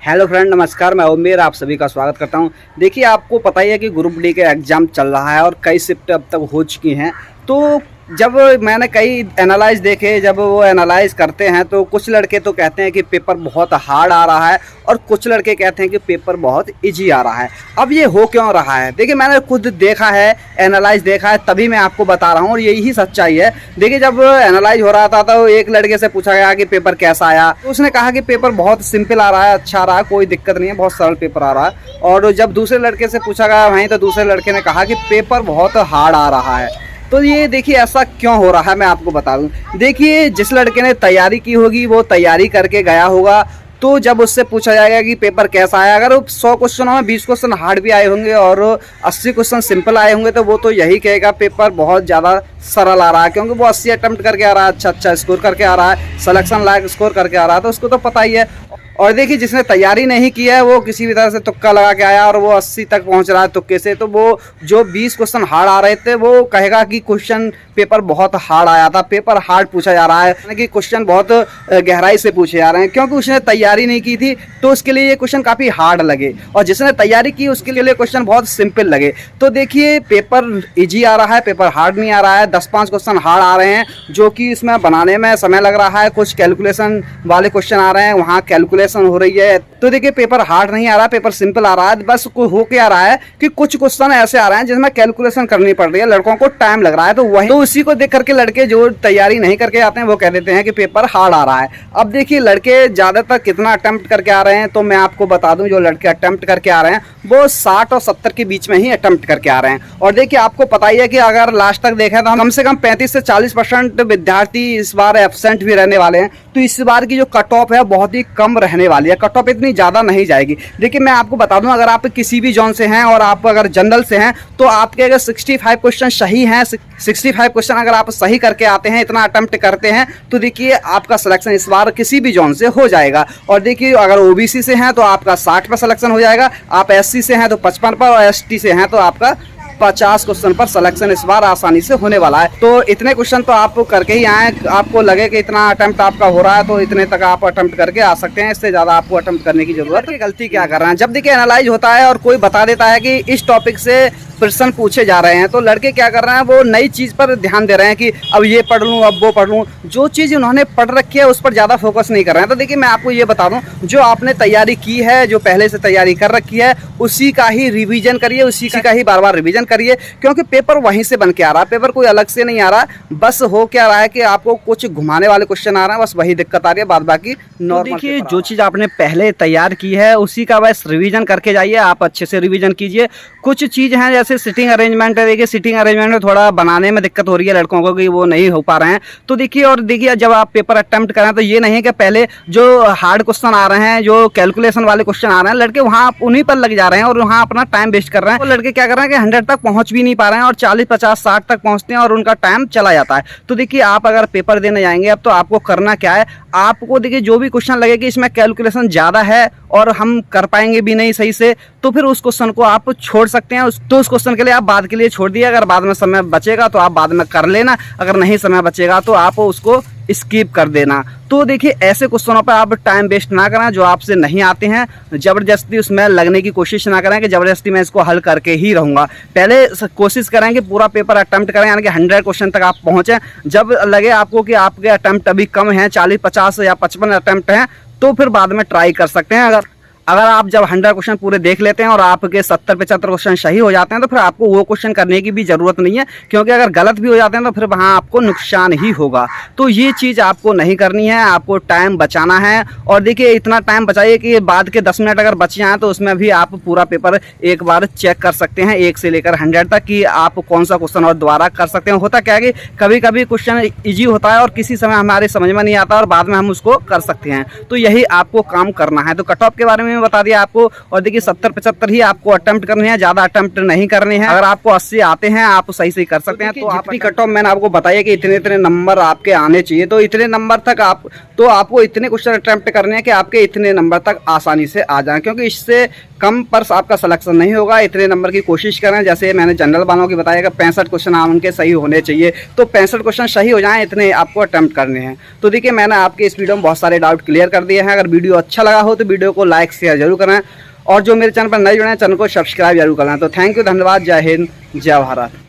Hello friend, नमस्कार। मैं उमेर आप सभी का स्वागत करता हूं। देखिए, आपको पता ही है कि ग्रुप डी के एग्ज़ाम चल रहा है और कई शिफ्ट अब तक हो चुकी हैं। तो जब मैंने कई एनालाइज़ देखे, जब वो एनालाइज़ करते हैं तो कुछ लड़के तो कहते हैं कि पेपर बहुत हार्ड आ रहा है और कुछ लड़के कहते हैं कि पेपर बहुत इजी आ रहा है। अब ये हो क्यों रहा है? देखिए, मैंने खुद देखा है, एनालाइज़ देखा है, तभी मैं आपको बता रहा हूँ और यही सच्चाई है। देखिए, जब एनालाइज़ हो रहा था तो एक लड़के से पूछा गया कि पेपर कैसा आया, तो उसने कहा कि पेपर बहुत सिंपल आ रहा है, अच्छा आ रहा है, कोई दिक्कत नहीं है, बहुत सरल पेपर आ रहा है। और जब दूसरे लड़के से पूछा गया वहीं, तो दूसरे लड़के ने कहा कि पेपर बहुत हार्ड आ रहा है। तो ये देखिए, ऐसा क्यों हो रहा है मैं आपको बता दूं। देखिए, जिस लड़के ने तैयारी की होगी वो तैयारी करके गया होगा, तो जब उससे पूछा जाएगा कि पेपर कैसा आया, अगर 100 क्वेश्चनों में 20 क्वेश्चन हार्ड भी आए होंगे और 80 क्वेश्चन सिंपल आए होंगे, तो वो तो यही कहेगा पेपर बहुत ज़्यादा सरल आ रहा है, क्योंकि वो 80 अटेम्प्ट करके आ रहा है, अच्छा स्कोर करके आ रहा है, सिलेक्शन लायक स्कोर करके आ रहा है, तो उसको तो पता ही है। और देखिए, जिसने तैयारी नहीं की है वो किसी भी तरह से तुक्का लगा के आया और वो 80 तक पहुंच रहा है तुक्के से, तो वो जो 20 क्वेश्चन हार्ड आ रहे थे वो कहेगा कि क्वेश्चन पेपर बहुत हार्ड आया था, पेपर हार्ड पूछा जा रहा है, कि क्वेश्चन बहुत गहराई से पूछे जा रहे हैं, क्योंकि उसने तैयारी नहीं की थी तो उसके लिए ये क्वेश्चन काफ़ी हार्ड लगे, और जिसने तैयारी की उसके लिए क्वेश्चन बहुत सिंपल लगे। तो देखिए, पेपर ईजी आ रहा है, पेपर हार्ड नहीं आ रहा है। 10-5 क्वेश्चन हार्ड आ रहे हैं जो कि इसमें बनाने में समय लग रहा है, कुछ कैलकुलेशन वाले क्वेश्चन आ रहे हैं, वहाँ कैलकुलेशन हो रही है। तो देखिए, पेपर हार्ड नहीं आ रहा, पेपर सिंपल आ रहा है। बस हो क्या आ रहा है कि कुछ क्वेश्चन ऐसे आ रहे हैं जिसमें कैलकुलेशन करनी पड़ रही है, लड़कों को टाइम लग रहा है, तो वही तो उसी को देख करके लड़के जो तैयारी नहीं करके आते हैं वो कह देते हैं कि पेपर हार्ड आ रहा है। अब देखिए, लड़के ज़्यादातर कितना अटेम्प्ट करके आ रहे हैं, तो मैं आपको बता दूं, जो लड़के अटेम्प्ट करके आ रहे हैं वो 60 और 70 के बीच में ही अटेम्प्ट करके आ रहे हैं। और देखिए, आपको पता ही है कि अगर लास्ट तक देखें तो कम से कम 35 से 40% विद्यार्थी इस बार एब्सेंट भी रहने वाले हैं। तो इस बार की जो कट ऑफ है बहुत ही कम रहने वाली है, कट ऑफ इतनी ज़्यादा नहीं जाएगी। देखिए, मैं आपको बता दूं, अगर आप किसी भी जोन से हैं और आप अगर जनरल से हैं तो आपके अगर 65 क्वेश्चन सही हैं, 65 क्वेश्चन अगर आप सही करके आते हैं, इतना अटेम्प्ट करते हैं, तो देखिए आपका सिलेक्शन इस बार किसी भी जोन से हो जाएगा। और देखिए, अगर ओबीसी से हैं तो आपका 60 पर सिलेक्शन हो जाएगा, आप एससी से हैं तो 55 पर, और एसटी से हैं तो आपका 50 क्वेश्चन पर सिलेक्शन इस बार आसानी से होने वाला है। तो इतने क्वेश्चन तो आप करके ही आए, आपको लगे कि इतना अटेम्प्ट आपका हो रहा है तो इतने तक आप अटेम्प्ट करके आ सकते हैं, इससे ज़्यादा आपको अटेम्प्ट करने की जरूरत है। गलती क्या कर रहे हैं, जब देखिए एनालाइज होता है और कोई बता देता है कि इस टॉपिक से प्रश्न पूछे जा रहे हैं, तो लड़के क्या कर रहे हैं, वो नई चीज़ पर ध्यान दे रहे हैं कि अब ये पढ़ लूँ, अब वो पढ़ लूँ। जो चीज़ उन्होंने पढ़ रखी है उस पर ज़्यादा फोकस नहीं कर रहे हैं। तो देखिए, मैं आपको ये बता दूँ, जो आपने तैयारी की है, जो पहले से तैयारी कर रखी है, उसी का ही रिवीजन करिए, उसी का ही बार बार रिवीजन करिए, क्योंकि पेपर वहीं से बन के आ रहा है, पेपर कोई अलग से नहीं आ रहा। बस हो क्या रहा है कि आपको कुछ घुमाने वाले क्वेश्चन आ रहे हैं, बस वही दिक्कत आ रही है, बाद बाकी नॉर्मल। देखिए, जो चीज़ आपने पहले तैयार की है उसी का बस रिवीजन करके जाइए, आप अच्छे से रिवीजन कीजिए। कुछ चीज़ हैं जैसे सिटिंग अरेंजमेंट है, देखिए सिटिंग अरेंजमेंट में थोड़ा बनाने में दिक्कत हो रही है लड़कों को कि वो नहीं हो पा रहे हैं। तो देखिए, और देखिए, जब आप पेपर अटेम्प्ट करें तो ये नहीं कि पहले जो हार्ड क्वेश्चन आ रहे हैं, जो कैलकुलेशन वाले क्वेश्चन आ रहे हैं, लड़के वहाँ उन्हीं पर लग जा रहे हैं और वहाँ अपना टाइम वेस्ट कर रहे हैं। और लड़के क्या कर रहे हैं कि 100 तक पहुँच भी नहीं पा रहे हैं और 40, 50, 60 तक पहुँचते हैं और उनका टाइम चला जाता है। तो देखिए, आप अगर पेपर देने जाएंगे अब, तो आपको करना क्या है, आपको देखिए जो भी क्वेश्चन लगे कि इसमें कैलकुलेशन ज़्यादा है और हम कर पाएंगे भी नहीं सही से, तो फिर उस क्वेश्चन को आप छोड़ सकते हैं। उस क्वेश्चन के लिए आप बाद के लिए छोड़ दिए, अगर बाद में समय बचेगा तो आप बाद में कर लेना, अगर नहीं समय बचेगा तो आप उसको स्किप कर देना। तो देखिए, ऐसे क्वेश्चनों पर आप टाइम वेस्ट ना करें जो आपसे नहीं आते हैं, ज़बरदस्ती उसमें लगने की कोशिश ना करें कि ज़बरदस्ती मैं इसको हल करके ही रहूँगा। पहले कोशिश करें कि पूरा पेपर अटेम्प्ट करें, यानी कि 100 क्वेश्चन तक आप पहुँचें। जब लगे आपको कि आपके अटेम्प्ट अभी कम हैं, 40, 50 या 55 अटेम्प्ट हैं, तो फिर बाद में ट्राई कर सकते हैं। अगर आप जब 100 क्वेश्चन पूरे देख लेते हैं और आपके 70-75 क्वेश्चन सही हो जाते हैं, तो फिर आपको वो क्वेश्चन करने की भी ज़रूरत नहीं है, क्योंकि अगर गलत भी हो जाते हैं तो फिर वहाँ आपको नुकसान ही होगा। तो ये चीज़ आपको नहीं करनी है, आपको टाइम बचाना है। और देखिए, इतना टाइम बचाइए कि बाद के 10 मिनट अगर बच जाएँ तो उसमें भी आप पूरा पेपर एक बार चेक कर सकते हैं, 1 से लेकर 100 तक, कि आप कौन सा क्वेश्चन और दोबारा कर सकते हैं। होता क्या है कि कभी कभी क्वेश्चन ईजी होता है और किसी समय हमारे समझ में नहीं आता और बाद में हम उसको कर सकते हैं। तो यही आपको काम करना है। तो कट ऑफ के बारे में बता दिया आपको। और देखिए, 70-75 ही आपको अटेम्प्ट करने हैं, ज्यादा अटेम्प्ट नहीं करने हैं। अगर आपको 80 आते हैं, आप सही से कर सकते हैं। तो आपकी कट ऑफ मैंने आपको बताया कि इतने इतने नंबर आपके आने चाहिए, तो इतने नंबर तक आपको इतने क्वेश्चन अटेम्प्ट करने हैं कि आपके इतने नंबर तक आसानी से आ जाएं, क्योंकि इससे कम पर आपका सिलेक्शन नहीं होगा। इतने नंबर की कोशिश करें, जैसे मैंने जनरल वालों की बताया कि 65 क्वेश्चन उनके सही होने चाहिए, तो 65 क्वेश्चन सही हो जाएं, इतने आपको अटेम्प्ट करने हैं। तो देखिए, मैंने आपके इस वीडियो में बहुत सारे डाउट क्लियर कर दिए हैं। अगर वीडियो अच्छा लगा हो तो वीडियो को लाइक शेयर शेयर जरूर करें, और जो मेरे चैनल पर नए जुड़े हैं चैनल को सब्सक्राइब जरूर करें। तो थैंक यू, धन्यवाद, जय हिंद, जय भारत।